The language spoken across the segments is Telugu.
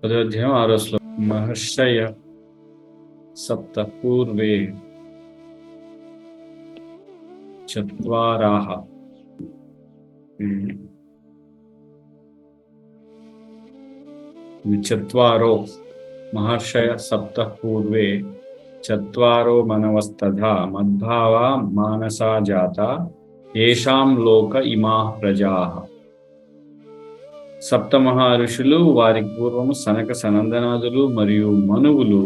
పదోధ్యాయం 6వ శ్లోకం. మహర్షయ సప్త పూర్వే చత్వారాః చత్వారో మహర్షయ సప్త పూర్వే చత్వారో మనవస్తథా మద్భావా మానసా జాత ఏషాం లోక ఇమాః ప్రజాః. సప్త మహర్షులు వారికి పూర్వము సనక సనందనాదులు మరియు మనువులు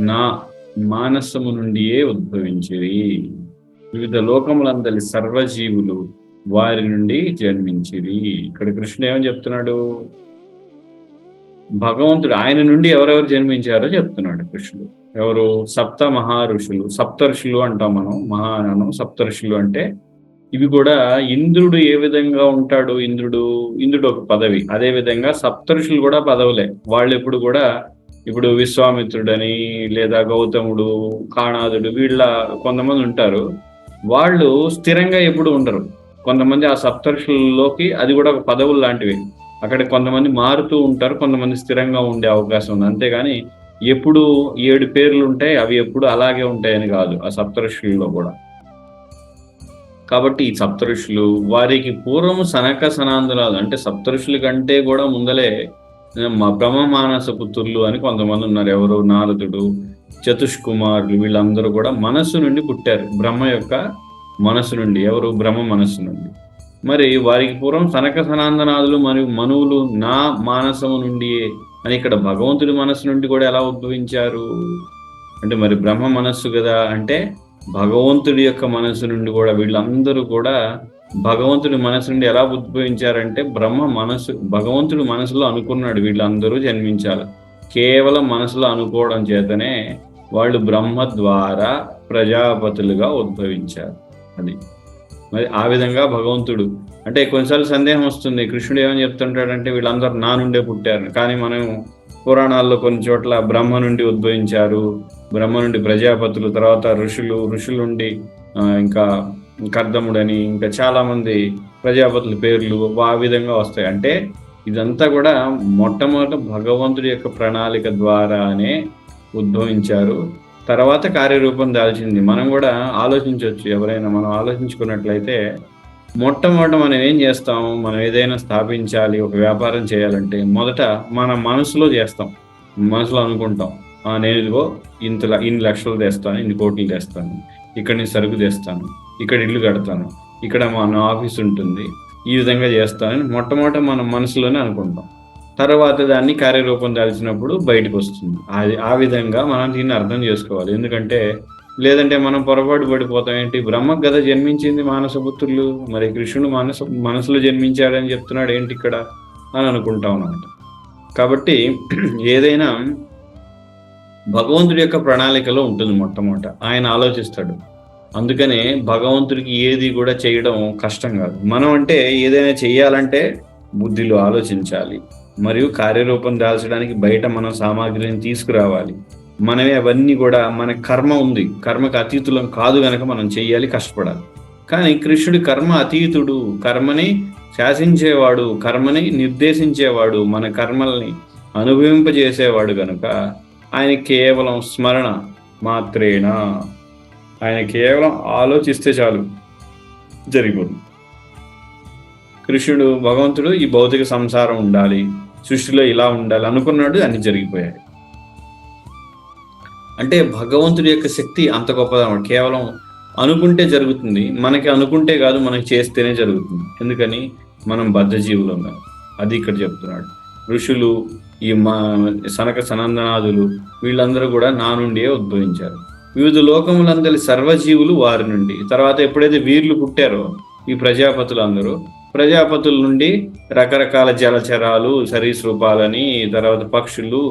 నా మానసము నుండియే ఉద్భవించిరి. వివిధ లోకములందలి సర్వజీవులు వారి నుండి జన్మించిరి. ఇక్కడ కృష్ణుడు ఏమని చెప్తున్నాడు? భగవంతుడు ఆయన నుండి ఎవరెవరు జన్మించారో చెప్తున్నాడు కృష్ణుడు. ఎవరు? సప్త మహర్షులు. సప్తర్షులు అంటాం మనం, మహానం. సప్తర్షులు అంటే ఇవి కూడా ఇంద్రుడు ఏ విధంగా ఉంటాడు? ఇంద్రుడు ఒక పదవి. అదే విధంగా సప్తర్షులు కూడా పదవులే. వాళ్ళు ఎప్పుడు కూడా ఇప్పుడు విశ్వామిత్రుడని లేదా గౌతముడు, కాణాదుడు వీళ్ళ కొంతమంది ఉంటారు. వాళ్ళు స్థిరంగా ఎప్పుడు ఉండరు. కొంతమంది ఆ సప్తర్షులలోకి అది కూడా ఒక పదవులు లాంటివి. అక్కడ కొంతమంది మారుతూ ఉంటారు, కొంతమంది స్థిరంగా ఉండే అవకాశం ఉంది. అంతేగాని ఎప్పుడు 7 పేర్లు ఉంటాయి, అవి ఎప్పుడు అలాగే ఉంటాయని కాదు ఆ సప్తర్షులలో కూడా. కాబట్టి ఈ సప్తఋషులు వారికి పూర్వము సనక సనాందనాలు అంటే సప్తఋషుల కంటే కూడా ముందలే బ్రహ్మ మానస పుత్రులు అని కొంతమంది ఉన్నారు. ఎవరు? నారదుడు, చతుష్కుమారులు, వీళ్ళందరూ కూడా మనస్సు నుండి పుట్టారు. బ్రహ్మ యొక్క మనస్సు నుండి. ఎవరు? బ్రహ్మ మనస్సు నుండి. మరి వారికి పూర్వం సనక సనాందనాదులు మరియు మనువులు నా మానసము నుండి అని ఇక్కడ భగవంతుడి మనస్సు నుండి కూడా ఎలా ఉద్భవించారు అంటే, మరి బ్రహ్మ మనస్సు కదా అంటే భగవంతుడి యొక్క మనసు నుండి కూడా వీళ్ళందరూ కూడా భగవంతుడి మనసు నుండి ఎలా ఉద్భవించారంటే భగవంతుడి మనసులో అనుకున్నాడు వీళ్ళందరూ జన్మించాలి. కేవలం మనసులో అనుకోవడం చేతనే వాళ్ళు బ్రహ్మ ద్వారా ప్రజాపతులుగా ఉద్భవించారు. అది మరి ఆ విధంగా భగవంతుడు అంటే కొన్నిసార్లు సందేహం వస్తుంది, కృష్ణుడు ఏమని చెప్తుంటాడంటే వీళ్ళందరూ నా నుండే పుట్టారు. కానీ మనం పురాణాల్లో కొన్ని చోట్ల బ్రహ్మ నుండి ఉద్భవించారు, బ్రహ్మ నుండి ప్రజాపతులు, తర్వాత ఋషుల నుండి ఇంకా కర్దముడని ఇంకా చాలా మంది ప్రజాపతుల పేర్లు ఆ విధంగా వస్తాయి. అంటే ఇదంతా కూడా మొట్టమొదట భగవంతుడి యొక్క ప్రణాళిక ద్వారానే ఉద్భవించారు. తర్వాత కార్యరూపం దాల్చింది. మనం కూడా ఆలోచించవచ్చు. ఎవరైనా మనం ఆలోచించుకున్నట్లయితే మొట్టమొదట మనం ఏం చేస్తాం? మనం ఏదైనా స్థాపించాలి, ఒక వ్యాపారం చేయాలంటే మొదట మన మనసులో చేస్తాం. మనసులో అనుకుంటాం, నేను ఇదిగో ఇన్ని లక్షలు తెస్తాను, ఇన్ని కోట్లు తెస్తాను, ఇక్కడ నేను సరుకు తెస్తాను, ఇక్కడ ఇల్లు కడతాను, ఇక్కడ మన ఆఫీస్ ఉంటుంది, ఈ విధంగా చేస్తానని మొట్టమొదట మనం మనసులోనే అనుకుంటాం. తర్వాత దాన్ని కార్యరూపం దాల్చినప్పుడు బయటకు వస్తుంది. ఆ విధంగా మనం దీన్ని అర్థం చేసుకోవాలి. ఎందుకంటే లేదంటే మనం పొరపాటు పడిపోతాం. ఏంటి, బ్రహ్మకు కదా జన్మించింది మానసపుత్రులు, మరి కృష్ణుడు మనసులో జన్మించాడని చెప్తున్నాడు ఏంటి ఇక్కడ అని అనుకుంటాం అన్నమాట. కాబట్టి ఏదైనా భగవంతుడి యొక్క ప్రణాళికలో ఉంటుంది. మొట్టమొదట ఆయన ఆలోచిస్తాడు. అందుకనే భగవంతుడికి ఏది కూడా చేయడం కష్టం కాదు. మనం అంటే ఏదైనా చెయ్యాలంటే బుద్ధిలో ఆలోచించాలి, మరియు కార్యరూపం దాల్చడానికి బయట మనం సామాగ్రిని తీసుకురావాలి. మనమే అవన్నీ కూడా, మన కర్మ ఉంది, కర్మకు అతీతులం కాదు గనక మనం చెయ్యాలి, కష్టపడాలి. కానీ కృష్ణుడి కర్మ అతీతుడు, కర్మని శాసించేవాడు, కర్మని నిర్దేశించేవాడు, మన కర్మల్ని అనుభవింపజేసేవాడు గనుక ఆయన కేవలం స్మరణ మాత్రేనా, ఆయన కేవలం ఆలోచిస్తే చాలు జరిగిపోతుంది. కృష్ణుడు భగవంతుడు ఈ భౌతిక సంసారం ఉండాలి, సృష్టిలో ఇలా ఉండాలి అనుకున్నాడు, అన్ని జరిగిపోయాయి. అంటే భగవంతుడి యొక్క శక్తి అంత గొప్పదన్నమాట. కేవలం అనుకుంటే జరుగుతుంది. మనకి అనుకుంటే కాదు, మనకి చేస్తేనే జరుగుతుంది. ఎందుకని? మనం బద్ధజీవులు ఉన్నాం. అది ఇక్కడ చెప్తున్నాడు. ఋషులు, ఈ సనక సనందనాదులు వీళ్ళందరూ కూడా నా నుండియే ఉద్భవించారు. వివిధ లోకములందరి సర్వజీవులు వారి నుండి. తర్వాత ఎప్పుడైతే వీర్లు పుట్టారో ఈ ప్రజాపతుల నుండి రకరకాల జలచరాలు, సరీసృపాలని, తర్వాత పక్షులు,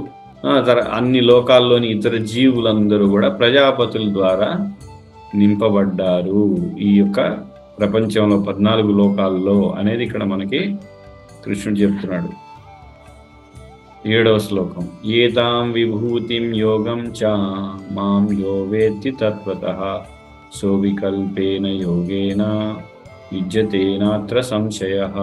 అన్ని లోకాల్లోని ఇతర జీవులందరూ కూడా ప్రజాపతుల ద్వారా నింపబడ్డారు ఈ యొక్క ప్రపంచంలో 14 లోకాల్లో అనేది ఇక్కడ మనకి కృష్ణుడు చెప్తున్నాడు. 7వ శ్లోకం. ఏతాం విభూతిం యోగం చ మాం యో వేత్తి తత్వతః సో వికల్పేన యోగేన యుజ్యతే నాత్ర సంశయః.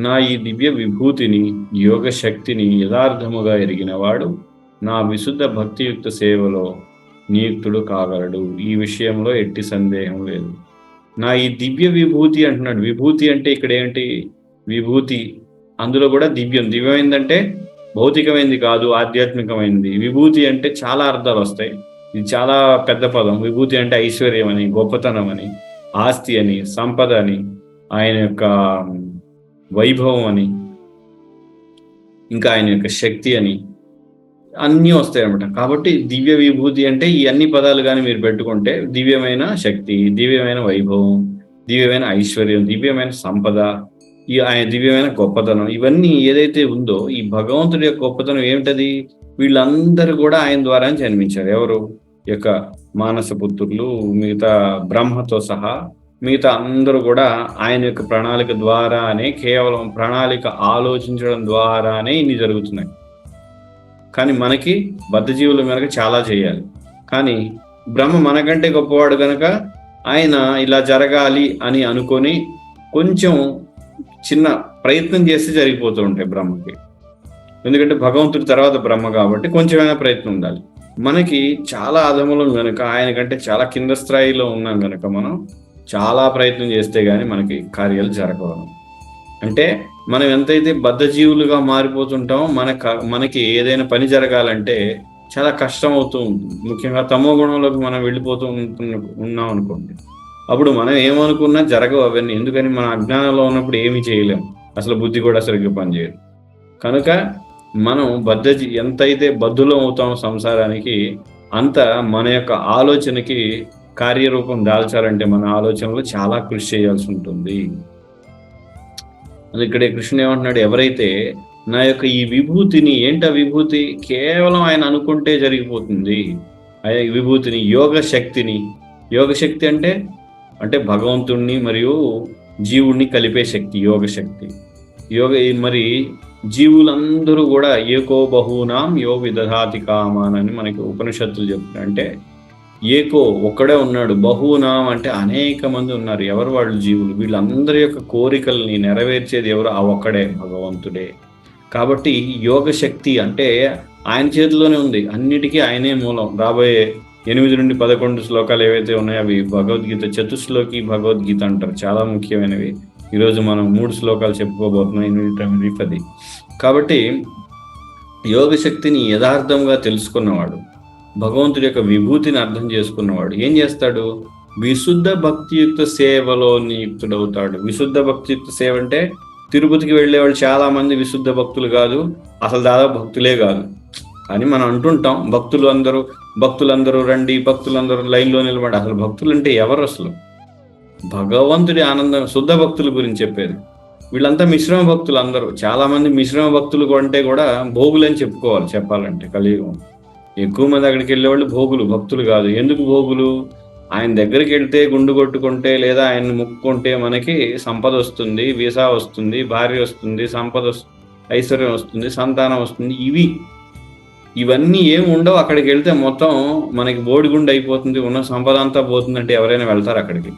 నా ఈ దివ్య విభూతిని యోగ శక్తిని యథార్థముగా ఎరిగినవాడు నా విశుద్ధ భక్తియుక్త సేవలో నియుక్తుడు కాగలడు. ఈ విషయంలో ఎట్టి సందేహం లేదు. నా ఈ దివ్య విభూతి అంటున్నాడు. విభూతి అంటే ఇక్కడ ఏంటి? విభూతి అందులో కూడా దివ్యం. దివ్యమైందంటే భౌతికమైంది కాదు, ఆధ్యాత్మికమైంది. విభూతి అంటే చాలా అర్థాలు వస్తాయి. ఇది చాలా పెద్ద పదం. విభూతి అంటే ఐశ్వర్యం అని, గొప్పతనం అని, ఆస్తి అని, సంపద అని, ఆయన యొక్క వైభవం అని, ఇంకా ఆయన యొక్క శక్తి అని అన్నీ వస్తాయి అన్నమాట. కాబట్టి దివ్య విభూతి అంటే ఈ అన్ని పదాలు కానీ మీరు పెట్టుకుంటే దివ్యమైన శక్తి, దివ్యమైన వైభవం, దివ్యమైన ఐశ్వర్యం, దివ్యమైన సంపద, ఈ ఆయన దివ్యమైన గొప్పతనం, ఇవన్నీ ఏదైతే ఉందో ఈ భగవంతుడి యొక్క గొప్పతనం ఏమిటది? వీళ్ళందరూ కూడా ఆయన ద్వారా జన్మించారు. ఎవరు? ఈ యొక్క మానస పుత్రులు, మిగతా బ్రహ్మతో సహా మిగతా అందరూ కూడా ఆయన యొక్క ప్రణాళిక ద్వారానే, కేవలం ప్రణాళిక ఆలోచించడం ద్వారానే ఇన్ని జరుగుతున్నాయి. కానీ మనకి బద్ధజీవుల మేరకు చాలా చేయాలి. కానీ బ్రహ్మ మనకంటే గొప్పవాడు కనుక ఆయన ఇలా జరగాలి అని అనుకొని కొంచెం చిన్న ప్రయత్నం చేస్తే జరిగిపోతూ ఉంటాయి బ్రహ్మకి. ఎందుకంటే భగవంతుడి తర్వాత బ్రహ్మ కాబట్టి కొంచెమైనా ప్రయత్నం ఉండాలి. మనకి చాలా అధములం కనుక, ఆయన కంటే చాలా కింద స్థాయిలో ఉన్నాం కనుక మనం చాలా ప్రయత్నం చేస్తే గానీ మనకి కార్యాలు జరగవు. అంటే మనం ఎంతైతే బద్ధజీవులుగా మారిపోతుంటామో మనకి ఏదైనా పని జరగాలంటే చాలా కష్టం అవుతూ ఉంటుంది. ముఖ్యంగా తమో గుణంలోకి మనం వెళ్ళిపోతూ ఉన్నాం అనుకోండి, అప్పుడు మనం ఏమనుకున్నా జరగవు అవన్నీ. ఎందుకని? మన అజ్ఞానంలో ఉన్నప్పుడు ఏమీ చేయలేము, అసలు బుద్ధి కూడా సరిగ్గా పనిచేయదు. కనుక మనం ఎంతైతే బద్ధులం అవుతామో సంసారానికి, అంత మన యొక్క ఆలోచనకి కార్యరూపం దాల్చాలంటే మన ఆలోచనలో చాలా కృషి చేయాల్సి ఉంటుంది. ఇక్కడే కృష్ణుడు ఏమంటున్నాడు? ఎవరైతే నా యొక్క ఈ విభూతిని, ఏంటా విభూతి? కేవలం ఆయన అనుకుంటే జరిగిపోతుంది. ఆ విభూతిని, యోగ శక్తి అంటే భగవంతుణ్ణి మరియు జీవుణ్ణి కలిపే శక్తి, యోగ శక్తి. మరి జీవులందరూ కూడా ఏకో బహూనాం యో విదధాతి కామాన్ అని మనకి ఉపనిషత్తులు చెప్తున్నాయి. అంటే ఏకో ఒక్కడే ఉన్నాడు, బహూనాం అంటే అనేక మంది ఉన్నారు. ఎవరు వాళ్ళు? జీవులు. వీళ్ళందరి యొక్క కోరికల్ని నెరవేర్చేది ఎవరు? ఆ ఒక్కడే, భగవంతుడే. కాబట్టి యోగ శక్తి అంటే ఆయన చేతిలోనే ఉంది. అన్నిటికీ ఆయనే మూలం. రాబోయే 8 నుండి 11 శ్లోకాలు ఏవైతే ఉన్నాయో అవి భగవద్గీత చతుశ్లోకి భగవద్గీత అంటారు. చాలా ముఖ్యమైనవి. ఈరోజు మనం 3 శ్లోకాలు చెప్పుకోబోతున్నాం, 8, 9, 10. కాబట్టి యోగ శక్తిని యథార్థంగా తెలుసుకున్నవాడు, భగవంతుడి యొక్క విభూతిని అర్థం చేసుకున్నవాడు ఏం చేస్తాడు? విశుద్ధ భక్తియుక్త సేవలో నియుక్తుడవుతాడు. విశుద్ధ భక్తియుక్త సేవ అంటే తిరుపతికి వెళ్ళేవాళ్ళు చాలా మంది విశుద్ధ భక్తులు కాదు, అసలు దాదాపు భక్తులే కాదు. అని మనం అంటుంటాం, భక్తులందరూ రండి, భక్తులందరూ లైన్లో నిలబడి. అసలు భక్తులు అంటే ఎవరు? అసలు భగవంతుడి ఆనందం, శుద్ధ భక్తుల గురించి చెప్పేది. వీళ్ళంతా మిశ్రమ భక్తులు. అందరూ చాలా మంది మిశ్రమ భక్తులు అంటే కూడా భోగులని చెప్పాలంటే కలియుగం. ఎక్కువ మంది అక్కడికి వెళ్ళేవాళ్ళు భోగులు, భక్తులు కాదు. ఎందుకు భోగులు? ఆయన దగ్గరికి వెళ్తే, గుండు కొట్టుకుంటే లేదా ఆయన్ని ముక్కుంటే మనకి సంపద వస్తుంది, వీసా వస్తుంది, భార్య వస్తుంది, ఐశ్వర్యం వస్తుంది, సంతానం వస్తుంది. ఇవన్నీ ఏమి ఉండవు. అక్కడికి వెళ్తే మొత్తం మనకి బోడిగుండు అయిపోతుంది, ఉన్న సంపద అంతా పోతుందంటే ఎవరైనా వెళ్తారు అక్కడికి?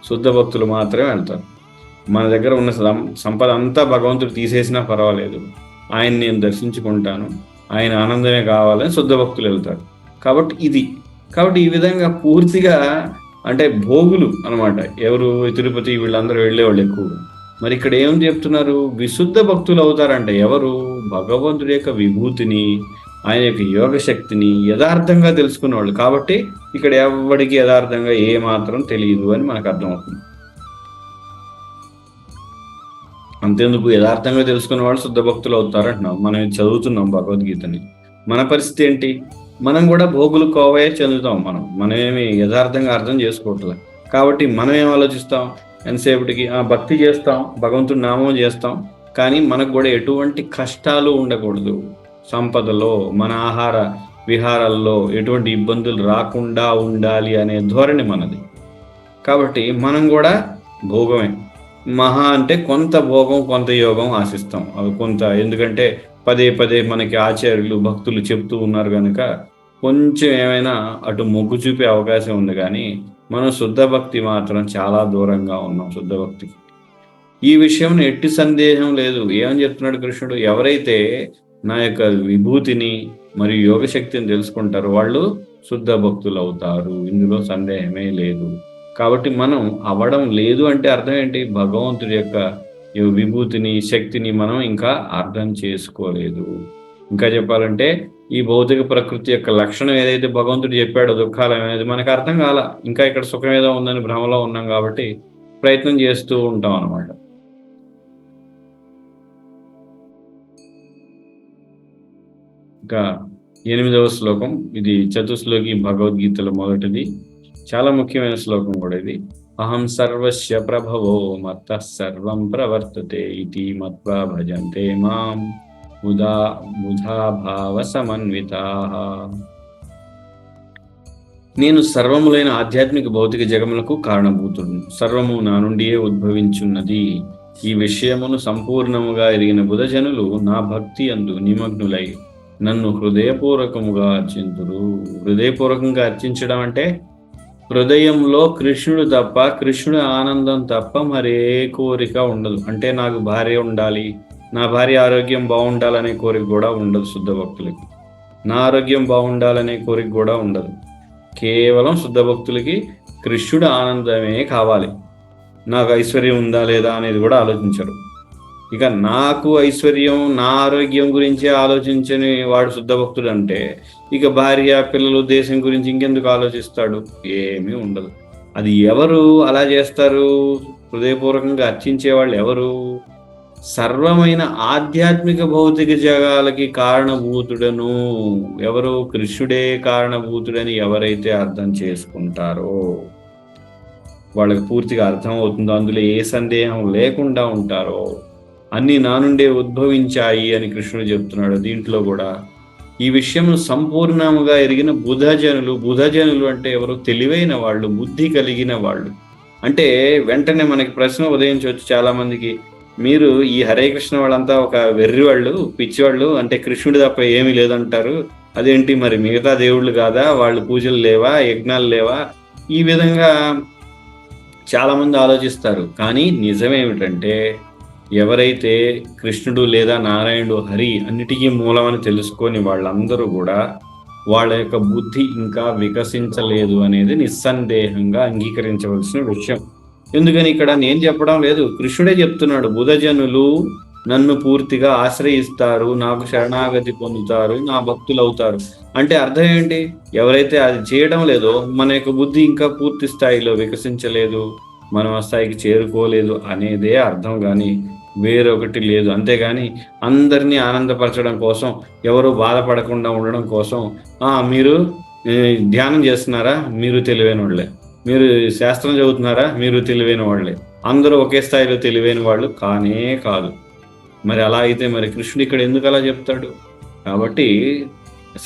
శుద్ధ భక్తులు మాత్రమే వెళ్తారు. మన దగ్గర ఉన్న సంపద అంతా భగవంతుడు తీసేసినా పర్వాలేదు, ఆయన్ని నేను దర్శించుకుంటాను, ఆయన ఆనందమే కావాలని శుద్ధ భక్తులు వెళ్తారు. కాబట్టి ఈ విధంగా పూర్తిగా అంటే భోగులు అనమాట. ఎవరు? తిరుపతి వీళ్ళందరూ వెళ్ళేవాళ్ళు ఎక్కువ. మరి ఇక్కడ ఏం చెప్తున్నారు? విశుద్ధ భక్తులు అవుతారంట. ఎవరు? భగవంతుడి యొక్క విభూతిని, ఆయన యొక్క యోగ శక్తిని యథార్థంగా తెలుసుకున్నవాళ్ళు. కాబట్టి ఇక్కడ ఎవరికి యథార్థంగా ఏ మాత్రం తెలియదు అని మనకు అర్థమవుతుంది. అంతేందుకు, యథార్థంగా తెలుసుకున్న వాళ్ళు శుద్ధ భక్తులు అవుతారంటున్నాం. మనం చదువుతున్నాం భగవద్గీతని. మన పరిస్థితి ఏంటి? మనం కూడా భోగులు కోవయే చెందుతాం. మనమేమి యథార్థంగా అర్థం చేసుకోవట్లేదు. కాబట్టి మనం ఏం ఆలోచిస్తాం? ఎంతసేపటికి భక్తి చేస్తాం, భగవంతుడి నామం చేస్తాం, కానీ మనకు కూడా ఎటువంటి కష్టాలు ఉండకూడదు. సంపదలో, మన ఆహార విహారాల్లో ఎటువంటి ఇబ్బందులు రాకుండా ఉండాలి అనే ధోరణి మనది. కాబట్టి మనం కూడా భోగమే. మహా అంటే కొంత భోగం, కొంత యోగం ఆశిస్తాం. అవి కొంత, ఎందుకంటే పదే మనకి ఆచార్యులు, భక్తులు చెప్తూ ఉన్నారు కనుక కొంచెం ఏమైనా అటు మొగ్గు చూపే అవకాశం ఉంది. కానీ మనం శుద్ధ భక్తి మాత్రం చాలా దూరంగా ఉన్నాం. శుద్ధ భక్తికి ఈ విషయంలో ఎట్టి సందేహం లేదు. ఏమని చెప్తున్నాడు కృష్ణుడు? ఎవరైతే నా యొక్క విభూతిని మరియు యోగ శక్తిని తెలుసుకుంటారో వాళ్ళు శుద్ధ భక్తులవుతారు. ఇందులో సందేహమే లేదు. కాబట్టి మనం అవ్వడం లేదు అంటే అర్థం ఏంటి? భగవంతుడి యొక్క ఈ విభూతిని, శక్తిని మనం ఇంకా అర్థం చేసుకోలేదు. ఇంకా చెప్పాలంటే ఈ భౌతిక ప్రకృతి యొక్క లక్షణం ఏదైతే భగవంతుడు చెప్పాడో దుఃఖాలు అనేది మనకు అర్థం కాల. ఇంకా ఇక్కడ సుఖం ఏదో ఉందని భ్రమలో ఉన్నాం కాబట్టి ప్రయత్నం చేస్తూ ఉంటాం అన్నమాట. ఇంకా 8వ శ్లోకం. ఇది చతుశ్లోకి భగవద్గీతలో మొదటిది. చాలా ముఖ్యమైన శ్లోకం కూడా ఇది. అహం సర్వస్య ప్రభవో మత్తః సర్వం ప్రవర్తతే ఇతి మత్వా భజంతే మాం బుధా భావ సమన్వితాః. నేను సర్వములైన ఆధ్యాత్మిక భౌతిక జగములకు కారణభూతుడు. సర్వము నా నుండియే ఉద్భవించున్నది. ఈ విషయమును సంపూర్ణముగా ఎరిగిన బుధజనులు నా భక్తి అందు నిమగ్నులై నన్ను హృదయపూర్వకముగా అర్చింతురు. హృదయపూర్వకంగా అర్చించడం అంటే హృదయంలో కృష్ణుడు తప్ప, కృష్ణుడి ఆనందం తప్ప మరే కోరిక ఉండదు. అంటే నాకు భార్య ఉండాలి, నా భార్య ఆరోగ్యం బాగుండాలనే కోరిక కూడా ఉండదు శుద్ధ భక్తులకి. నా ఆరోగ్యం బాగుండాలనే కోరిక కూడా ఉండదు. కేవలం శుద్ధ భక్తులకి కృష్ణుడి ఆనందమే కావాలి. నాకు ఐశ్వర్యం ఉందా లేదా అనేది కూడా ఆలోచించరు. ఇక నాకు ఐశ్వర్యం, నా ఆరోగ్యం గురించి ఆలోచించని వాడు శుద్ధ భక్తుడు అంటే ఇక భార్య, పిల్లలు, దేశం గురించి ఇంకెందుకు ఆలోచిస్తాడు? ఏమీ ఉండదు. అది ఎవరు అలా చేస్తారు? హృదయపూర్వకంగా అర్చించే వాళ్ళు ఎవరు? సర్వమైన ఆధ్యాత్మిక భౌతిక జగాలకి కారణభూతుడను ఎవరు? కృష్ణుడే కారణభూతుడని ఎవరైతే అర్థం చేసుకుంటారో వాళ్ళకి పూర్తిగా అర్థం అవుతుందో, అందులో ఏ సందేహం లేకుండా ఉంటారో అన్నీ నా నుండే ఉద్భవించాయి అని కృష్ణుడు చెప్తున్నాడు. దీంట్లో కూడా ఈ విషయం సంపూర్ణముగా ఎరిగిన బుధజనులు అంటే ఎవరు? తెలివైన వాళ్ళు, బుద్ధి కలిగిన వాళ్ళు. అంటే వెంటనే మనకి ప్రశ్న ఉదయించవచ్చు చాలా మందికి, మీరు ఈ హరే కృష్ణ వాళ్ళంతా ఒక వెర్రి వాళ్ళు, పిచ్చివాళ్ళు, అంటే కృష్ణుడి తప్ప ఏమీ లేదంటారు, అదేంటి మరి మిగతా దేవుళ్ళు కాదా, వాళ్ళు పూజలు లేవా, యజ్ఞాలు లేవా? ఈ విధంగా చాలా మంది ఆలోచిస్తారు. కానీ నిజమేమిటంటే ఎవరైతే కృష్ణుడు లేదా నారాయణుడు, హరి అన్నిటికీ మూలమని తెలుసుకొని వాళ్ళందరూ కూడా వాళ్ళ యొక్క బుద్ధి ఇంకా వికసించలేదు అనేది నిస్సందేహంగా అంగీకరించవలసిన విషయం. ఎందుకని ఇక్కడ నేను చెప్పడం లేదు, కృష్ణుడే చెప్తున్నాడు. బుధజనులు నన్ను పూర్తిగా ఆశ్రయిస్తారు, నాకు శరణాగతి పొందుతారు, నా భక్తులు అవుతారు. అంటే అర్థం ఏంటి? ఎవరైతే అది చేయడం లేదో మన యొక్క బుద్ధి ఇంకా పూర్తి స్థాయిలో వికసించలేదు, మనం ఆ స్థాయికి చేరుకోలేదు అనేదే అర్థం. కానీ వేరొకటి లేదు. అంతేగాని అందరినీ ఆనందపరచడం కోసం, ఎవరు బాధపడకుండా ఉండడం కోసం మీరు ధ్యానం చేస్తున్నారా, మీరు తెలివైన వాళ్ళే, మీరు శాస్త్రం చదువుతున్నారా, మీరు తెలివైన వాళ్ళే, అందరూ ఒకే స్థాయిలో తెలివైన వాళ్ళు కానే కాదు. మరి అలా అయితే మరి కృష్ణుడు ఇక్కడ ఎందుకు అలా చెప్తాడు? కాబట్టి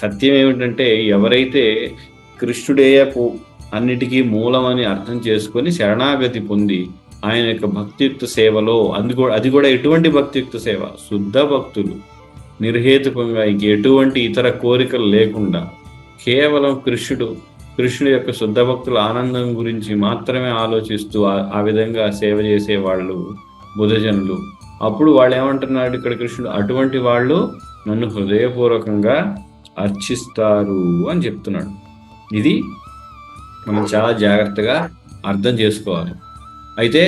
సత్యం ఏమిటంటే ఎవరైతే కృష్ణుడే అన్నిటికీ మూలమని అర్థం చేసుకొని శరణాగతి పొంది ఆయన యొక్క భక్తియుక్త సేవలో, అది కూడా ఎటువంటి భక్తియుక్త సేవ? శుద్ధ భక్తులు నిర్హేతుకంగా ఇంక ఎటువంటి ఇతర కోరికలు లేకుండా కేవలం కృష్ణుడి యొక్క శుద్ధ భక్తుల ఆనందం గురించి మాత్రమే ఆలోచిస్తూ ఆ విధంగా సేవ చేసే వాళ్ళు బుధజనులు. అప్పుడు వాళ్ళు ఏమంటున్నాడు ఇక్కడ కృష్ణుడు? అటువంటి వాళ్ళు నన్ను హృదయపూర్వకంగా అర్చిస్తారు అని చెప్తున్నాడు. ఇది మనం చాలా జాగ్రత్తగా అర్థం చేసుకోవాలి. అయితే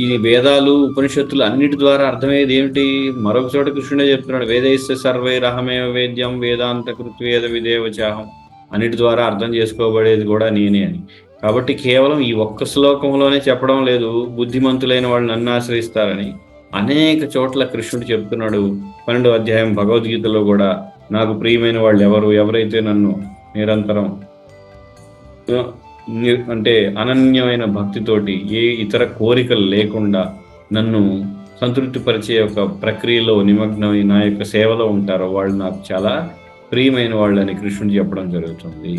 ఈ వేదాలు, ఉపనిషత్తులు అన్నిటి ద్వారా అర్థమయ్యేది ఏమిటి? మరొక చోట కృష్ణుడే చెప్తున్నాడు, వేదైస్య సర్వైరహమేవ వేద్యం వేదాంత కృత్వేద విదేవచాహం. అన్నిటి ద్వారా అర్థం చేసుకోబడేది కూడా నేనే అని. కాబట్టి కేవలం ఈ ఒక్క శ్లోకంలోనే చెప్పడం లేదు బుద్ధిమంతులైన వాళ్ళు నన్ను ఆశ్రయిస్తారని. అనేక చోట్ల కృష్ణుడు చెప్తున్నాడు. 12వ అధ్యాయం భగవద్గీతలో కూడా నాకు ప్రియమైన వాళ్ళు ఎవరైతే నన్ను నిరంతరం అంటే అనన్యమైన భక్తితోటి ఏ ఇతర కోరికలు లేకుండా నన్ను సంతృప్తిపరిచే ఒక ప్రక్రియలో నిమగ్నమై నా యొక్క సేవలో ఉంటారో వాళ్ళు నాకు చాలా ప్రియమైన వాళ్ళని కృష్ణుడు చెప్పడం జరుగుతుంది.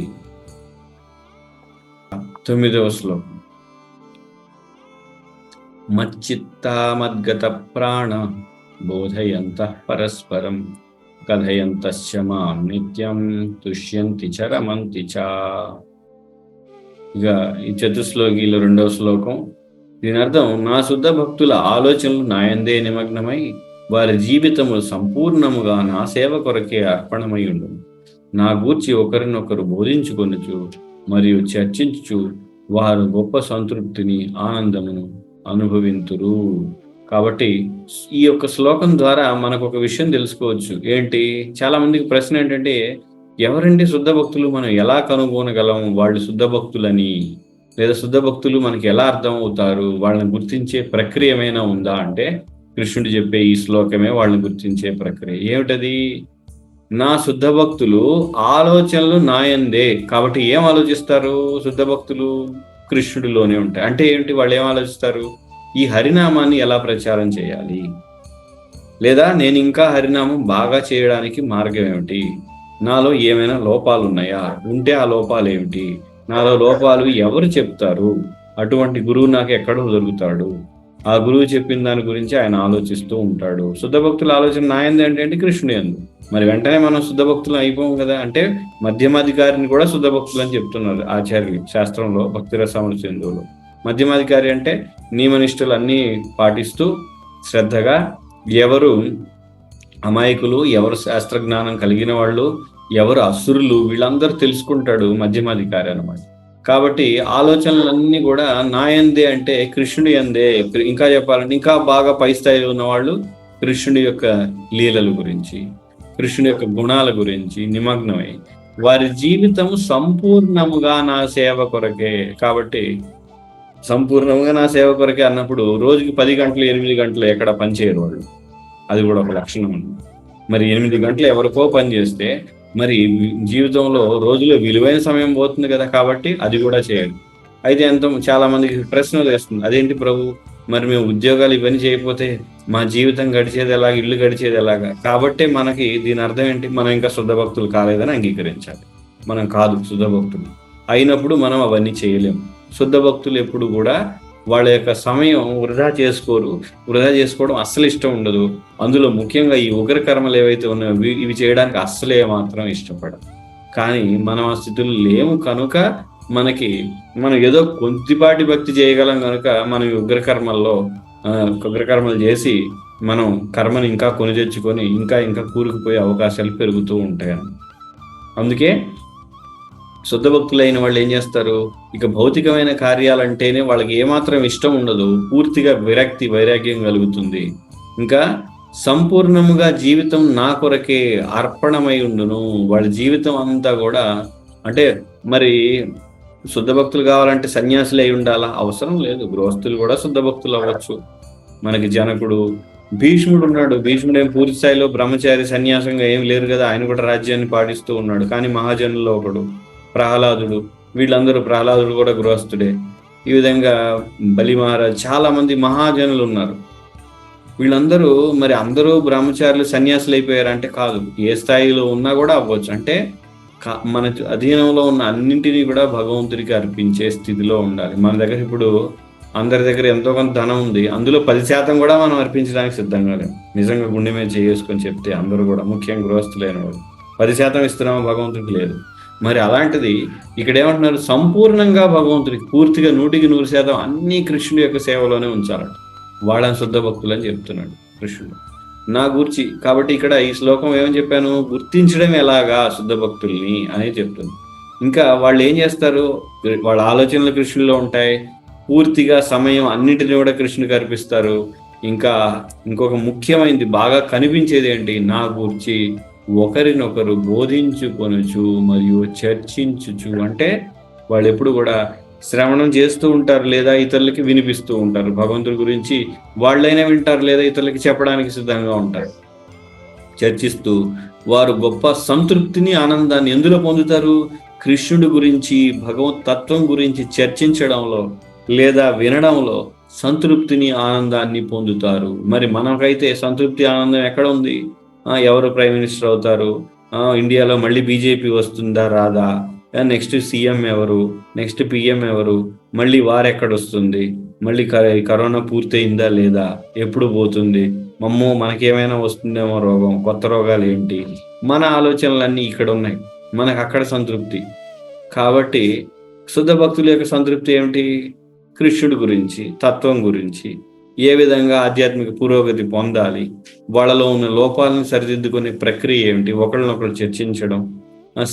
9వ శ్లోకం. మచ్చిత్తా మద్గత ప్రాణ బోధయంతః పరస్పరం కథయంతశ్చ మాం నిత్యం తుష్యంతి చ రమంతి చ. ఇక ఈ చతుశ్లోకిలో 2వ శ్లోకం. దీని అర్థం, నా శుద్ధ భక్తుల ఆలోచనలు నాయందే నిమగ్నమై వారి జీవితములు సంపూర్ణముగా నా సేవ కొరకే అర్పణమై ఉండును. నా గూర్చి ఒకరినొకరు బోధించుకొనుచు మరియు చర్చించుచు వారు గొప్ప సంతృప్తిని ఆనందమును అనుభవింతురు. కాబట్టి ఈ యొక్క శ్లోకం ద్వారా మనకు ఒక విషయం తెలుసుకోవచ్చు. ఏంటి? చాలా మందికి ప్రశ్న ఏంటంటే, ఎవరండి శుద్ధ భక్తులు? మనం ఎలా కనుగొనగలం వాళ్ళు శుద్ధ భక్తులని? లేదా శుద్ధ భక్తులు మనకి ఎలా అర్థం అవుతారు? వాళ్ళని గుర్తించే ప్రక్రియ ఏమైనా ఉందా అంటే, కృష్ణుడు చెప్పే ఈ శ్లోకమే వాళ్ళని గుర్తించే ప్రక్రియ. ఏమిటది? నా శుద్ధ భక్తులు ఆలోచనలు నాయందే. కాబట్టి ఏం ఆలోచిస్తారు శుద్ధ భక్తులు? కృష్ణుడిలోనే ఉంటాయి. అంటే ఏంటి? వాళ్ళు ఏం ఆలోచిస్తారు? ఈ హరినామాన్ని ఎలా ప్రచారం చేయాలి, లేదా నేను ఇంకా హరినామం బాగా చేయడానికి మార్గం ఏమిటి, నాలో ఏమైనా లోపాలు ఉన్నాయా, ఉంటే ఆ లోపాలు ఏమిటి, నాలో లోపాలు ఎవరు చెప్తారు, అటువంటి గురువు నాకు ఎక్కడ దొరుకుతాడు, ఆ గురువు చెప్పిన దాని గురించి ఆయన ఆలోచిస్తూ ఉంటాడు. శుద్ధ భక్తుల ఆలోచన నాయంది అంటే కృష్ణుడు ఎందు. మరి వెంటనే మనం శుద్ధ భక్తులు అయిపోం కదా. అంటే మధ్యమాధికారిని కూడా శుద్ధ భక్తులు అని చెప్తున్నారు ఆచార్యులు శాస్త్రంలో, భక్తి రసామృత సింధువులో. మధ్యమాధికారి అంటే నియమనిష్టలు అన్నీ పాటిస్తూ శ్రద్ధగా, ఎవరు అమాయకులు, ఎవరు శాస్త్రజ్ఞానం కలిగిన వాళ్ళు, ఎవరు అసురులు, వీళ్ళందరూ తెలుసుకుంటాడు మధ్యమాధికారి అనమాట. కాబట్టి ఆలోచనలన్నీ కూడా నాయందే అంటే కృష్ణుడి యందే. ఇంకా చెప్పాలంటే ఇంకా బాగా పై స్థాయిలో ఉన్న వాళ్ళు కృష్ణుడి యొక్క లీలల గురించి, కృష్ణుడి యొక్క గుణాల గురించి నిమగ్నమై వారి జీవితం సంపూర్ణముగా నా సేవ కొరకే. కాబట్టి సంపూర్ణంగా నా సేవ కొరకే అన్నప్పుడు రోజుకి 10 గంటలు 8 గంటలు ఎక్కడ పనిచేయరు వాళ్ళు. అది కూడా ఒక లక్షణం ఉంది. మరి 8 గంటలు ఎవరికో పని చేస్తే మరి జీవితంలో రోజులో విలువైన సమయం పోతుంది కదా. కాబట్టి అది కూడా చేయాలి. అయితే చాలా మందికి ప్రశ్న వేస్తుంది, అదేంటి ప్రభు, మరి మేము ఉద్యోగాలు ఇవన్నీ చేయకపోతే మా జీవితం గడిచేది ఎలాగ, ఇల్లు గడిచేది ఎలాగా? కాబట్టి మనకి దీని అర్థం ఏంటి? మనం ఇంకా శుద్ధ భక్తులు కాలేదని అంగీకరించాలి. మనం కాదు శుద్ధ భక్తులు అయినప్పుడు మనం అవన్నీ చేయలేము. శుద్ధ భక్తులు ఎప్పుడు కూడా వాళ్ళ యొక్క సమయం వృధా చేసుకోరు. వృధా చేసుకోవడం అస్సలు ఇష్టం ఉండదు. అందులో ముఖ్యంగా ఈ ఉగ్ర కర్మలు ఏవైతే ఉన్నాయో ఇవి చేయడానికి అస్సలే మాత్రం ఇష్టపడరు. కానీ మనం ఆ స్థితులు లేము కనుక మనం ఏదో కొద్దిపాటి భక్తి చేయగలం కనుక మనం ఉగ్రకర్మలు చేసి మనం కర్మని ఇంకా కొని తెచ్చుకొని ఇంకా ఇంకా కూరుకుపోయే అవకాశాలు పెరుగుతూ ఉంటాయి. అందుకే శుద్ధ భక్తులైన వాళ్ళు ఏం చేస్తారు? ఇక భౌతికమైన కార్యాలంటేనే వాళ్ళకి ఏమాత్రం ఇష్టం ఉండదు. పూర్తిగా విరక్తి, వైరాగ్యం కలుగుతుంది. ఇంకా సంపూర్ణముగా జీవితం నా కొరకే అర్పణమై ఉండును. వాళ్ళ జీవితం అంతా కూడా, అంటే మరి శుద్ధ భక్తులు కావాలంటే సన్యాసులు అయి ఉండాలా? అవసరం లేదు. గృహస్థులు కూడా శుద్ధ భక్తులు అవ్వచ్చు. మనకి జనకుడు, భీష్ముడు ఉన్నాడు. భీష్ముడు ఏం పూర్తి స్థాయిలో బ్రహ్మచారి సన్యాసంగా ఏం లేరు కదా. ఆయన కూడా రాజ్యాన్ని పాటిస్తూ ఉన్నాడు. కానీ మహాజనుల్లో ఒకడు ప్రహ్లాదుడు. ప్రహ్లాదుడు కూడా గృహస్థుడే. ఈ విధంగా బలి మహారాజ్, చాలా మంది మహాజనులు ఉన్నారు. వీళ్ళందరూ మరి అందరూ బ్రహ్మచారులు సన్యాసులు అయిపోయారంటే కాదు. ఏ స్థాయిలో ఉన్నా కూడా అవ్వచ్చు. అంటే మన అధీనంలో ఉన్న అన్నింటినీ కూడా భగవంతుడికి అర్పించే స్థితిలో ఉండాలి. మన దగ్గర ఇప్పుడు అందరి దగ్గర ఎంతో కొంత ధనం ఉంది. అందులో 10% కూడా మనం అర్పించడానికి సిద్ధంగా లేము. నిజంగా గుండె మీద చేసుకొని చెప్తే అందరూ కూడా, ముఖ్యంగా గృహస్థులైన వాళ్ళు 10% ఇస్తున్నామో భగవంతుడికి లేదు. మరి అలాంటిది ఇక్కడ ఏమంటున్నారు? సంపూర్ణంగా భగవంతుడికి పూర్తిగా 100% అన్ని కృష్ణుడి యొక్క సేవలోనే ఉంచాలట. వాళ్ళని శుద్ధ భక్తులు అని చెప్తున్నాడు కృష్ణుడు నా గూర్చి. కాబట్టి ఇక్కడ ఈ శ్లోకం ఏమని చెప్పాను? గుర్తించడం ఎలాగా శుద్ధ భక్తుల్ని అనేది చెప్తుంది. ఇంకా వాళ్ళు ఏం చేస్తారు? వాళ్ళ ఆలోచనలు కృష్ణుడిలో ఉంటాయి. పూర్తిగా సమయం అన్నింటినీ కూడా కృష్ణుడికి అర్పిస్తారు. ఇంకా ఇంకొక ముఖ్యమైనది బాగా కనిపించేది ఏంటి? నా గూర్చి ఒకరినొకరు బోధించుకొనుచు మరియు చర్చించుచు. అంటే వాళ్ళు ఎప్పుడు కూడా శ్రవణం చేస్తూ ఉంటారు, లేదా ఇతరులకి వినిపిస్తూ ఉంటారు. భగవంతుడి గురించి వాళ్ళైనా వింటారు, లేదా ఇతరులకి చెప్పడానికి సిద్ధంగా ఉంటారు. చర్చిస్తూ వారు గొప్ప సంతృప్తిని, ఆనందాన్ని ఎందులో పొందుతారు? కృష్ణుడి గురించి, భగవత్ తత్వం గురించి చర్చించడంలో లేదా వినడంలో సంతృప్తిని, ఆనందాన్ని పొందుతారు. మరి మనకైతే సంతృప్తి, ఆనందం ఎక్కడ ఉంది? ఎవరు ప్రైమ్ మినిస్టర్ అవుతారు, ఇండియాలో మళ్ళీ బీజేపీ వస్తుందా రాదా, నెక్స్ట్ సీఎం ఎవరు, నెక్స్ట్ పిఎం ఎవరు, మళ్ళీ వార్ ఎక్కడొస్తుంది, మళ్ళీ కరోనా పూర్తయిందా లేదా, ఎప్పుడు పోతుంది, మమ్మో మనకేమైనా వస్తుందేమో రోగం, కొత్త రోగాలు ఏంటి, మన ఆలోచనలన్నీ ఇక్కడ ఉన్నాయి. మనకు అక్కడ సంతృప్తి. కాబట్టి శుద్ధ భక్తుల యొక్క సంతృప్తి ఏమిటి? కృష్ణుడి గురించి, తత్వం గురించి, ఏ విధంగా ఆధ్యాత్మిక పురోగతి పొందాలి, వాళ్ళలో ఉన్న లోపాలను సరిదిద్దుకునే ప్రక్రియ ఏమిటి, ఒకళ్ళనొకళ్ళు చర్చించడం,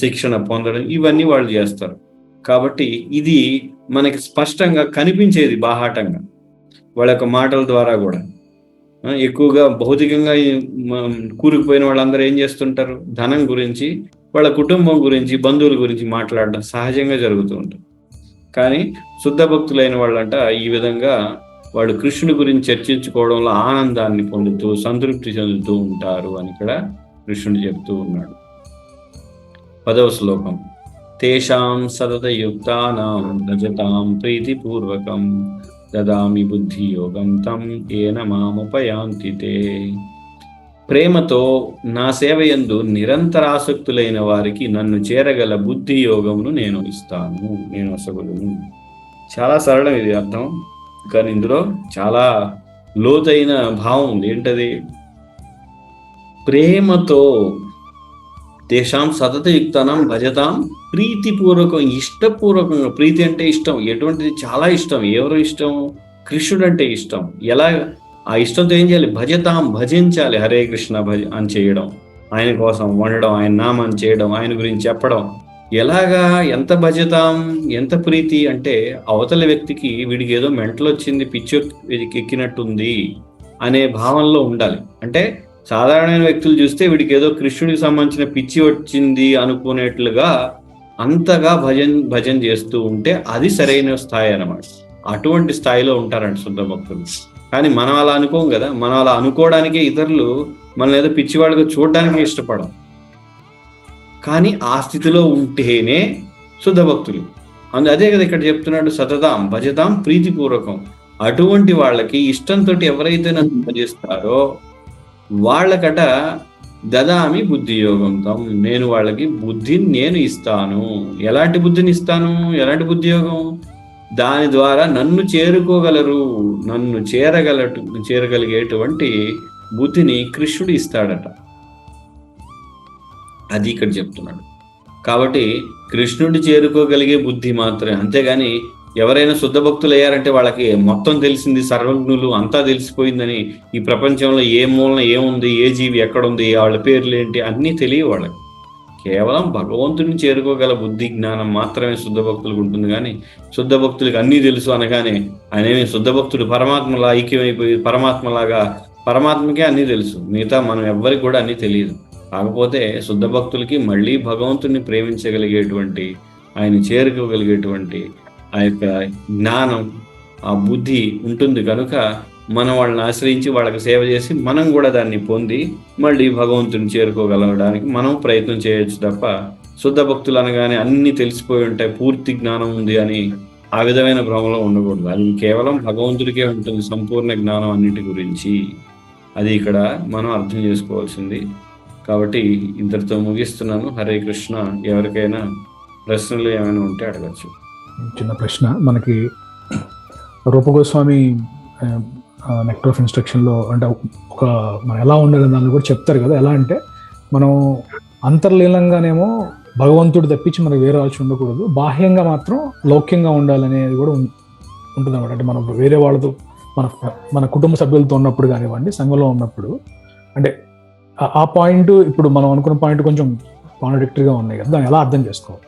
శిక్షణ పొందడం, ఇవన్నీ వాళ్ళు చేస్తారు. కాబట్టి ఇది మనకి స్పష్టంగా కనిపించేది బాహాటంగా వాళ్ళ యొక్క మాటల ద్వారా కూడా. ఎక్కువగా భౌతికంగా కూరుకుపోయిన వాళ్ళందరూ ఏం చేస్తుంటారు, ధనం గురించి, వాళ్ళ కుటుంబం గురించి, బంధువుల గురించి మాట్లాడడం సహజంగా జరుగుతూ ఉంటుంది. కానీ శుద్ధ భక్తులైన వాళ్ళంట ఈ విధంగా వాళ్ళు కృష్ణుడి గురించి చర్చించుకోవడంలో ఆనందాన్ని పొందుతూ సంతృప్తి చెందుతూ ఉంటారు అని ఇక్కడ కృష్ణుడు చెప్తూ ఉన్నాడు. 10వ శ్లోకం. తేషాం సతతయుక్తానాం భజతాం ప్రీతిపూర్వకం దదామి బుద్ధి యోగం తం ఏన మాముపయాంతి తే. ప్రేమతో నా సేవయందు నిరంతరాసక్తులైన వారికి నన్ను చేరగల బుద్ధి యోగమును నేను ఇస్తాను, నేను అసగులను. చాలా సరళం ఇది అర్థం, కానీ ఇందులో చాలా లోతైన భావం ఉంది. ఏంటది? ప్రేమతో తేషాం సతతయుక్తానం భజతాం ప్రీతిపూర్వకం, ఇష్టపూర్వకంగా. ప్రీతి అంటే ఇష్టం, ఎటువంటిది? చాలా ఇష్టం. ఎవరు ఇష్టం? కృష్ణుడు అంటే ఇష్టం. ఎలా ఆ ఇష్టంతో ఏం చేయాలి? భజతాం, భజించాలి. హరే కృష్ణ భజ అని చేయడం, ఆయన కోసం వండడం, ఆయన నామం చేయడం, ఆయన గురించి చెప్పడం. ఎలాగా? ఎంత భజతాం, ఎంత ప్రీతి అంటే అవతల వ్యక్తికి వీడికి ఏదో మెంటల్ వచ్చింది, పిచ్చి ఎక్కినట్టుంది అనే భావనలో ఉండాలి. అంటే సాధారణమైన వ్యక్తులు చూస్తే వీడికి ఏదో కృష్ణుడికి సంబంధించిన పిచ్చి వచ్చింది అనుకునేట్లుగా అంతగా భజన చేస్తూ ఉంటే అది సరైన స్థాయి అన్నమాట. అటువంటి స్థాయిలో ఉంటారంట శుద్ధ భక్తులు. కానీ మనం అలా అనుకోం కదా. మనం అలా అనుకోవడానికే ఇతరులు మనం ఏదో పిచ్చివాళ్ళగా చూడడానికే ఇష్టపడం. కానీ ఆ స్థితిలో ఉంటేనే శుద్ధ భక్తులు. అదే కదా ఇక్కడ చెప్తున్నాడు, సతతాం భజతాం ప్రీతిపూర్వకం. అటువంటి వాళ్ళకి ఇష్టంతో ఎవరైతే నన్ను భజిస్తారో వాళ్ళకట దదామి బుద్ధి యోగంతో, నేను వాళ్ళకి బుద్ధిని నేను ఇస్తాను. ఎలాంటి బుద్ధిని ఇస్తాను? ఎలాంటి బుద్ధి యోగం? దాని ద్వారా నన్ను చేరుకోగలరు, నన్ను చేరగలిగేటువంటి బుద్ధిని కృష్ణుడు ఇస్తాడట. అది ఇక్కడ చెప్తున్నాడు. కాబట్టి కృష్ణుడి చేరుకోగలిగే బుద్ధి మాత్రమే, అంతేగాని ఎవరైనా శుద్ధ భక్తులు అయ్యారంటే వాళ్ళకి మొత్తం తెలిసింది, సర్వజ్ఞులు, అంతా తెలిసిపోయిందని, ఈ ప్రపంచంలో ఏ మూలన ఏముంది, ఏ జీవి ఎక్కడుంది, వాళ్ళ పేర్లు ఏంటి అన్నీ తెలియవు వాళ్ళకి. కేవలం భగవంతుడిని చేరుకోగల బుద్ధి జ్ఞానం మాత్రమే శుద్ధ భక్తులకు ఉంటుంది. కానీ శుద్ధ భక్తులకి అన్నీ తెలుసు అనగానే ఆయన శుద్ధ భక్తుడు పరమాత్మలా ఐక్యమైపోయి పరమాత్మలాగా, పరమాత్మకే అన్నీ తెలుసు, మిగతా మనం ఎవ్వరికి కూడా అన్నీ తెలియదు. కాకపోతే శుద్ధ భక్తులకి మళ్ళీ భగవంతుడిని ప్రేమించగలిగేటువంటి, ఆయన చేరుకోగలిగేటువంటి ఆ యొక్క జ్ఞానం, ఆ బుద్ధి ఉంటుంది కనుక మనం వాళ్ళని ఆశ్రయించి వాళ్ళకి సేవ చేసి మనం కూడా దాన్ని పొంది మళ్ళీ భగవంతుని చేరుకోగలగడానికి మనం ప్రయత్నం చేయొచ్చు తప్ప శుద్ధ భక్తులు అనగానే అన్నీ తెలిసిపోయి ఉంటాయి, పూర్తి జ్ఞానం ఉంది అని ఆ విధమైన భ్రమలో ఉండకూడదు. అది కేవలం భగవంతుడికే ఉంటుంది సంపూర్ణ జ్ఞానం అన్నిటి గురించి. అది ఇక్కడ మనం అర్థం చేసుకోవాల్సింది. కాబట్టి ఇంతటితో ముగిస్తున్నాను. హరే కృష్ణ. ఎవరికైనా ప్రశ్నలు ఏమైనా ఉంటే అడగచ్చు. చిన్న ప్రశ్న, మనకి రూపగోస్వామి నెక్టర్ ఆఫ్ ఇన్స్ట్రక్షన్లో అంటే ఒక మనం ఎలా ఉండాలి దాన్ని కూడా చెప్తారు కదా. ఎలా అంటే మనం అంతర్లీనంగానేమో భగవంతుడు తప్పించి మనకు వేరే ఆలోచన ఉండకూడదు, బాహ్యంగా మాత్రం లౌక్యంగా ఉండాలనేది కూడా ఉంటుంది అన్నమాట. అంటే మనం వేరే వాళ్ళతో మన కుటుంబ సభ్యులతో ఉన్నప్పుడు కానివ్వండి, సంఘంలో ఉన్నప్పుడు, అంటే ఆ పాయింట్ ఇప్పుడు మనం అనుకున్న పాయింట్ కొంచెం కాంట్రడిక్టరీగా ఉన్నాయి కదా, దాన్ని ఎలా అర్థం చేసుకోవాలి?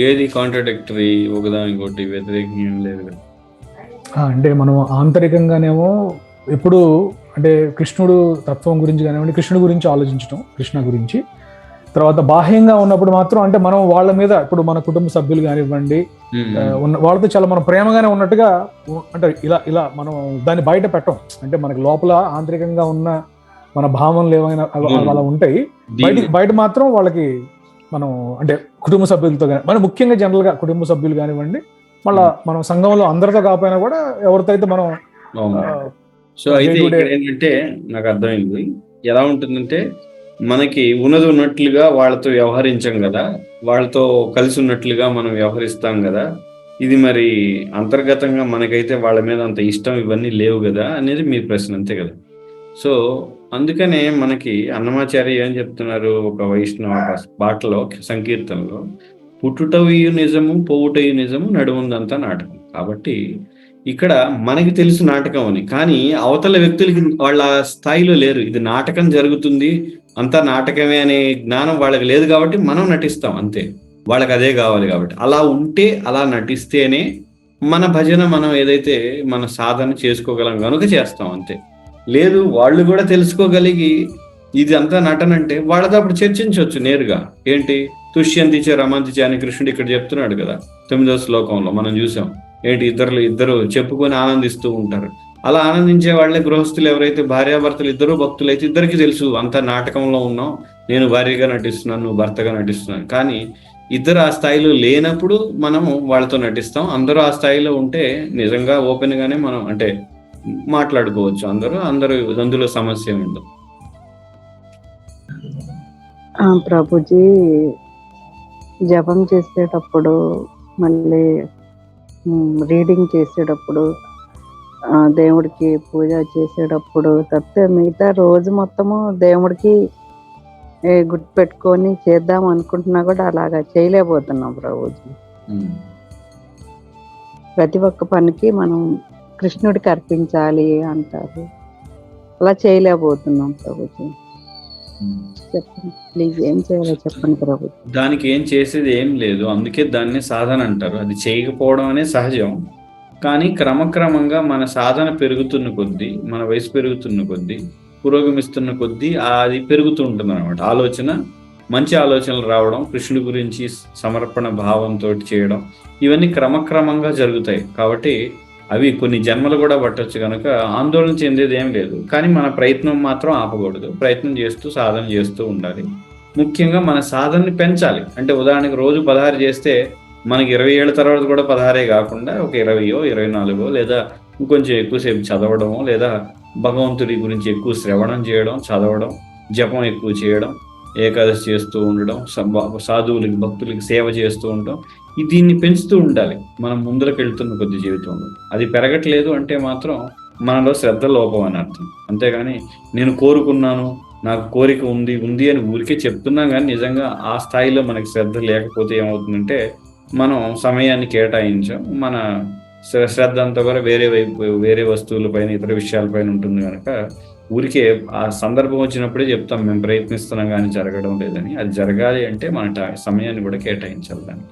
ఏది కాంట్రడిక్టరీ? ఒకదాని ఇంకోటి వ్యతిరేకం లేదు కదా. అంటే మనం ఆంతరికంగానేమో ఎప్పుడు అంటే కృష్ణుడు తత్వం గురించి కానివ్వండి, కృష్ణుడి గురించి ఆలోచించడం, కృష్ణ గురించి. తర్వాత బాహ్యంగా ఉన్నప్పుడు మాత్రం అంటే మనం వాళ్ళ మీద, ఇప్పుడు మన కుటుంబ సభ్యులు కానివ్వండి, వాళ్ళతో చాలా మనం ప్రేమగానే ఉన్నట్టుగా, అంటే ఇలా మనం దాన్ని బయట పెట్టం. అంటే మనకి లోపల ఆంతరికంగా ఉన్న మన భావనలు ఏమైనా అలా ఉంటాయి, బయట మాత్రం వాళ్ళకి మనం అంటే కుటుంబ సభ్యులతో కానీ, మనం ముఖ్యంగా జనరల్గా కుటుంబ సభ్యులు కానివ్వండి, మళ్ళీ మనం సంఘంలో అందరితో కాకపోయినా కూడా ఎవరితో అయితే మనం. సో అయితే ఇక్కడ ఏంటంటే నాకు అర్థమైంది ఎలా ఉంటుందంటే, మనకి ఉన్నది ఉన్నట్లుగా వాళ్ళతో వ్యవహరించాం కదా, వాళ్ళతో కలిసి ఉన్నట్లుగా మనం వ్యవహరిస్తాం కదా. ఇది మరి అంతర్గతంగా మనకైతే వాళ్ళ మీద అంత ఇష్టం ఇవన్నీ లేవు కదా అనేది మీ ప్రశ్న, అంతే కదా. సో అందుకనే మనకి అన్నమాచార్య ఏం చెప్తున్నారు ఒక వైష్ణవ పాటలో, సంకీర్తనలో, పుట్టుటయు నిజము పోవుటయు నిజము నడుముందంతా నాటకం. కాబట్టి ఇక్కడ మనకి తెలుసు నాటకం అని, కానీ అవతల వ్యక్తులకి వాళ్ళ స్థాయిలో లేరు. ఇది నాటకం జరుగుతుంది, అంతా నాటకమే అనే జ్ఞానం వాళ్ళకి లేదు కాబట్టి మనం నటిస్తాం అంతే. వాళ్ళకి అదే కావాలి కాబట్టి. అలా ఉంటే, అలా నటిస్తేనే మన భజన మనం ఏదైతే మన సాధన చేసుకోగలం గనుక చేస్తాం అంతే. లేదు వాళ్ళు కూడా తెలుసుకోగలిగి ఇది అంతా నటన అంటే వాళ్ళతో అప్పుడు చర్చించవచ్చు నేరుగా. ఏంటి తుష్యంతిచే రమంతిచే అని కృష్ణుడు ఇక్కడ చెప్తున్నాడు కదా 9వ శ్లోకంలో మనం చూసాం. ఏంటి ఇద్దరు చెప్పుకొని ఆనందిస్తూ ఉంటారు. అలా ఆనందించే వాళ్ళే గృహస్థులు. ఎవరైతే భార్యాభర్తలు ఇద్దరు భక్తులైతే ఇద్దరికి తెలుసు అంతా నాటకంలో ఉన్నాం, నేను భార్యగా నటిస్తున్నాను, నువ్వు భర్తగా నటిస్తున్నాను. కానీ ఇద్దరు ఆ స్థాయిలో లేనప్పుడు మనము వాళ్ళతో నటిస్తాం. అందరూ ఆ స్థాయిలో ఉంటే నిజంగా ఓపెన్ గానే మనం అంటే మాట్లాడుకోవచ్చు. అందరూ అందులో సమస్య ఉండదు. ప్రభుజీ జపం చేసేటప్పుడు, మళ్ళీ రీడింగ్ చేసేటప్పుడు, దేవుడికి పూజ చేసేటప్పుడు తప్పితే మిగతా రోజు మొత్తము దేవుడికి గుర్తు పెట్టుకొని చేద్దాం అనుకుంటున్నా కూడా అలాగా చేయలేకపోతున్నాం ప్రభుజీ. ప్రతి ఒక్క పనికి మనం కృష్ణుడికి అర్పించాలి అంటారు, అలా చేయలేకపోతున్నాం ప్రభుజీ. చెప్పండి ప్లీజ్, ఏం చేయాలో చెప్పండి ప్రభు. దానికి ఏం చేసేది ఏం లేదు, అందుకే దాన్ని సాధన అంటారు. అది చేయకపోవడం అనే సహజం. కానీ క్రమక్రమంగా మన సాధన పెరుగుతున్న కొద్దీ, మన వయసు పెరుగుతున్న కొద్దీ, పురోగమిస్తున్న కొద్దీ అది పెరుగుతూ ఉంటుంది అనమాట. ఆలోచన, మంచి ఆలోచనలు రావడం, కృష్ణుడి గురించి సమర్పణ భావంతో చేయడం, ఇవన్నీ క్రమక్రమంగా జరుగుతాయి. కాబట్టి అవి కొన్ని జన్మలు కూడా పట్టొచ్చు కనుక ఆందోళన చెందేది ఏం లేదు. కానీ మన ప్రయత్నం మాత్రం ఆపకూడదు. ప్రయత్నం చేస్తూ సాధన చేస్తూ ఉండాలి. ముఖ్యంగా మన సాధనని పెంచాలి. అంటే ఉదాహరణకి రోజు 16 చేస్తే మనకి 20 ఏళ్ళ తర్వాత కూడా 16 కాకుండా ఒక 20, 24 లేదా ఇంకొంచెం ఎక్కువసేపు చదవడము, లేదా భగవంతుడి గురించి ఎక్కువ శ్రవణం చేయడం, చదవడం, జపం ఎక్కువ చేయడం, ఏకాదశి చేస్తూ ఉండడం, సాధువులకి భక్తులకి సేవ చేస్తూ ఉండడం, దీన్ని పెంచుతూ ఉండాలి మనం ముందుకు వెళ్తున్న కొద్ది జీవితంలో. అది పెరగట్లేదు అంటే మాత్రం మనలో శ్రద్ధ లోపం అని అర్థం. అంతేగాని నేను కోరుకున్నాను, నాకు కోరిక ఉంది అని ఊరికే చెప్తున్నాం, కానీ నిజంగా ఆ స్థాయిలో మనకి శ్రద్ధ లేకపోతే ఏమవుతుందంటే మనం సమయాన్ని కేటాయించాం, మన శ్రద్ధ అంతా కూడా వేరే వస్తువులపైన, ఇతర విషయాలపైన ఉంటుంది కనుక ఊరికే ఆ సందర్భం వచ్చినప్పుడే చెప్తాం మేము ప్రయత్నిస్తున్నాం కానీ జరగడం లేదని. అది జరగాలి అంటే మన సమయాన్ని కూడా కేటాయించాలి దానికి.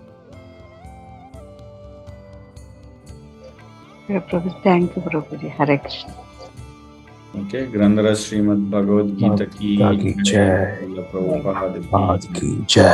Thank you Prabhuji. Hare Krishna. Okay, గ్రంథరాజ్ శ్రీమద్ భగవద్గీతకి జై.